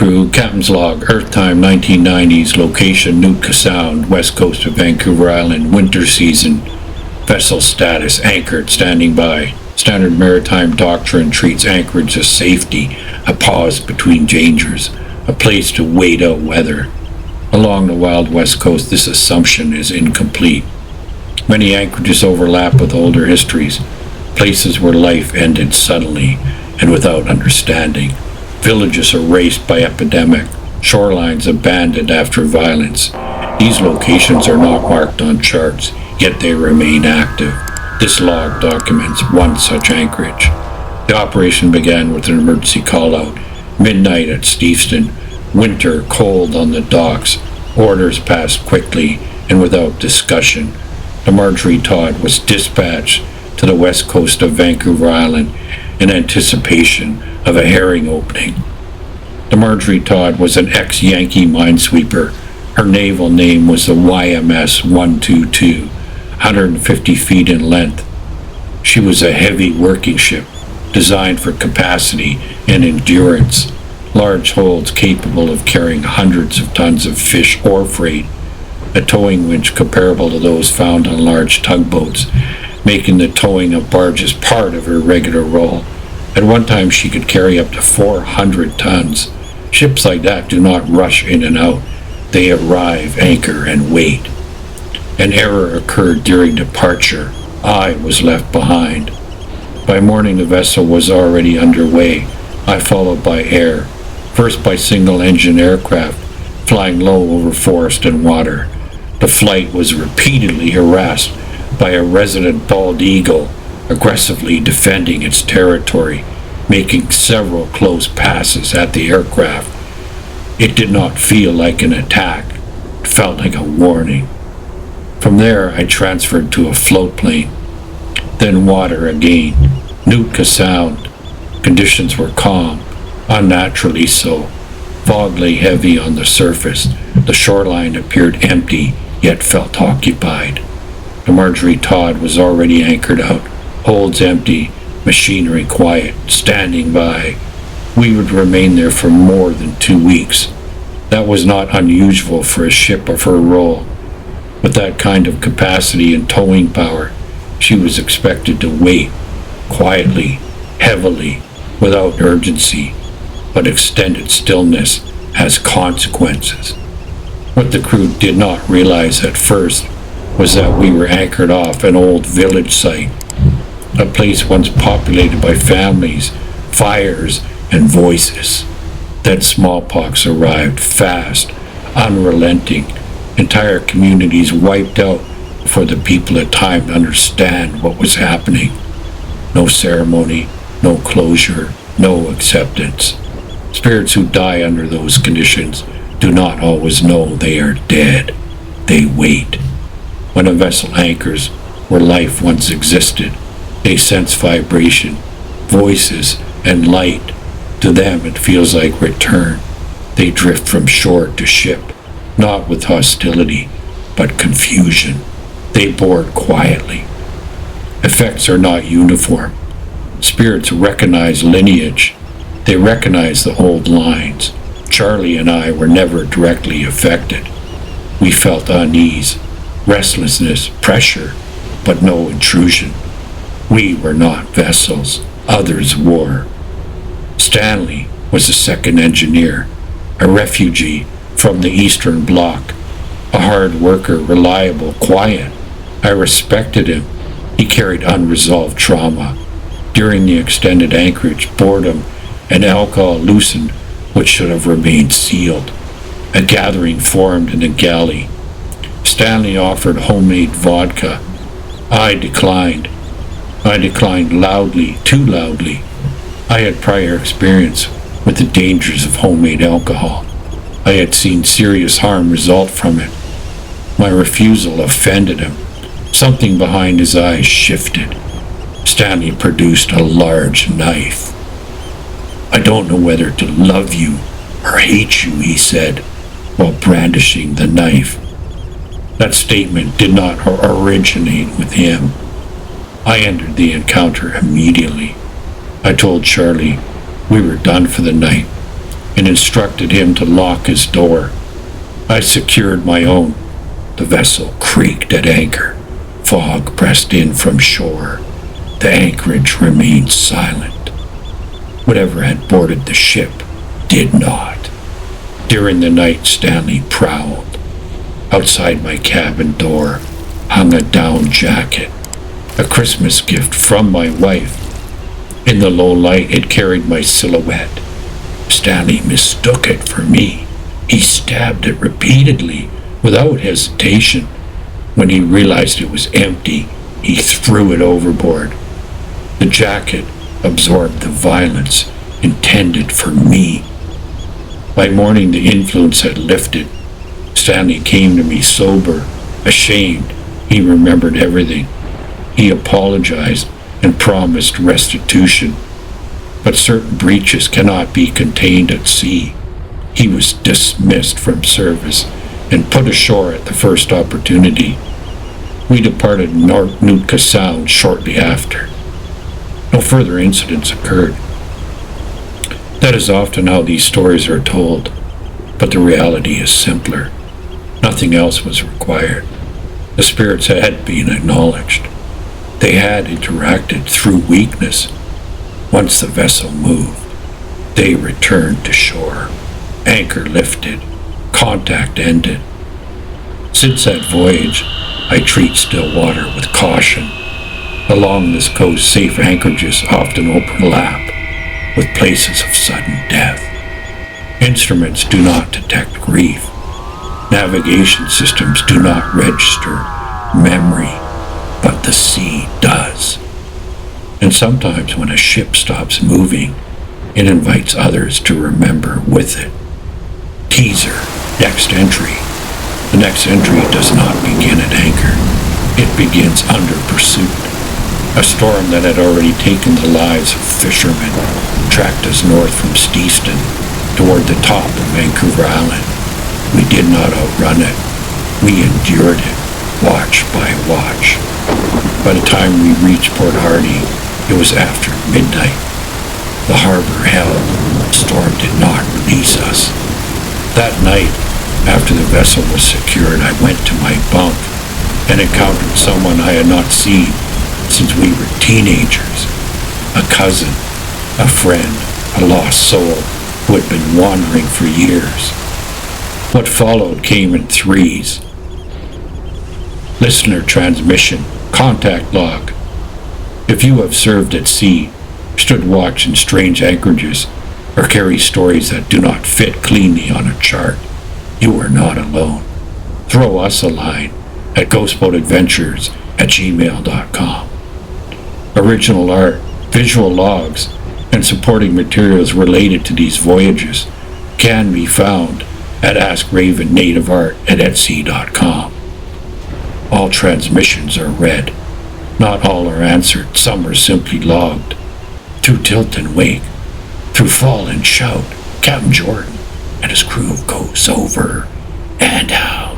crew, Captain's Log, Earth Time 1990s, location Nootka Sound, west coast of Vancouver Island, winter season, vessel status, anchored, standing by. Standard maritime doctrine treats anchorage as safety, a pause between dangers, a place to wait out weather. Along the wild west coast, this assumption is incomplete. Many anchorages overlap with older histories, places where life ended suddenly and without understanding. Villages erased by epidemic, shorelines abandoned after violence. These locations are not marked on charts, yet they remain active. This log documents one such anchorage. The operation began with an emergency call-out. Midnight at Steveston. Winter, cold on the docks. Orders passed quickly and without discussion. The Marjorie Todd was dispatched to the west coast of Vancouver Island in anticipation of a herring opening. The Marjorie Todd was an ex-Yankee minesweeper. Her naval name was the YMS 122, 150 feet in length. She was a heavy working ship, designed for capacity and endurance, large holds capable of carrying hundreds of tons of fish or freight, a towing winch comparable to those found on large tugboats, making the towing of barges part of her regular role. At one time she could carry up to 400 tons. Ships like that do not rush in and out. They arrive, anchor, and wait. An error occurred during departure. I was left behind. By morning the vessel was already underway. I followed by air, first by single-engine aircraft, flying low over forest and water. The flight was repeatedly harassed by a resident bald eagle, aggressively defending its territory, making several close passes at the aircraft. It did not feel like an attack. It felt like a warning. From there, I transferred to a float plane, then water again. Nootka Sound. Conditions were calm, unnaturally so. Fog lay heavy on the surface. The shoreline appeared empty, yet felt occupied. The Marjorie Todd was already anchored out, holds empty, machinery quiet, standing by. We would remain there for more than 2 weeks. That was not unusual for a ship of her role. With that kind of capacity and towing power, she was expected to wait, quietly, heavily, without urgency, but extended stillness has consequences. What the crew did not realize at first was that we were anchored off an old village site, a place once populated by families, fires, and voices. Then smallpox arrived, fast, unrelenting. Entire communities wiped out before the people had time to understand what was happening. No ceremony, no closure, no acceptance. Spirits who die under those conditions do not always know they are dead. They wait. When a vessel anchors where life once existed, they sense vibration, voices, and light. To them it feels like return. They drift from shore to ship, not with hostility, but confusion. They board quietly. Effects are not uniform. Spirits recognize lineage. They recognize the old lines. Charlie and I were never directly affected. We felt unease, restlessness, pressure, but no intrusion. We were not vessels. Others were. Stanley was the second engineer, a refugee from the Eastern Bloc, a hard worker, reliable, quiet. I respected him. He carried unresolved trauma. During the extended anchorage, boredom and alcohol loosened what should have remained sealed. A gathering formed in the Galley. Stanley offered homemade vodka. I declined. I declined loudly, too loudly. I had prior experience with the dangers of homemade alcohol. I had seen serious harm result from it. My refusal offended him. Something behind his eyes shifted. Stanley produced a large knife. "I don't know whether to love you or hate you," he said, while brandishing the knife. That statement did not originate with him. I entered the encounter immediately. I told Charlie we were done for the night. and instructed him to lock his door. I secured my own. The vessel creaked at anchor. Fog pressed in from shore. The anchorage remained silent. Whatever had boarded the ship did not. During the night, Stanley prowled. Outside my cabin door hung a down jacket, a Christmas gift from my wife. In the low light, it carried my silhouette. Stanley mistook it for me. He stabbed it repeatedly, without hesitation. When he realized it was empty, he threw it overboard. The jacket absorbed the violence intended for me. By morning, the influence had lifted. Stanley came to me sober, ashamed. He remembered everything. He apologized and promised restitution. But certain breaches cannot be contained at sea. He was dismissed from service and put ashore at the first opportunity. We departed Nootka Sound shortly after. No further incidents occurred. That is often how these stories are told, but the reality is simpler. Nothing else was required. The spirits had been acknowledged. They had interacted through weakness. Once the vessel moved, they returned to shore. Anchor lifted. Contact ended. Since that voyage, I treat still water with caution. Along this coast, safe anchorages often overlap with places of sudden death. Instruments do not detect grief. Navigation systems do not register memory, but the sea does. And sometimes when a ship stops moving, it invites others to remember with it. Teaser, next entry. The next entry does not begin at anchor. It begins under pursuit. A storm that had already taken the lives of fishermen tracked us north from Steveston toward the top of Vancouver Island. We did not outrun it. We endured it, watch by watch. By the time we reached Port Hardy, it was after midnight. The harbor held. The storm did not release us. That night, after the vessel was secured, I went to my bunk and encountered someone I had not seen since we were teenagers. A cousin, a friend, a lost soul who had been wandering for years. What followed came in threes. Listener transmission, contact log. If you have served at sea, stood watch in strange anchorages, or carry stories that do not fit cleanly on a chart, you are not alone. Throw us a line at ghostboatadventures@gmail.com. Original art, visual logs, and supporting materials related to these voyages can be found at AskRavenNativeArt@etsy.com. All transmissions are read. Not all are answered. Some are simply logged. Through tilt and wake, through fall and shout, Captain Jordan and his crew goes over and out.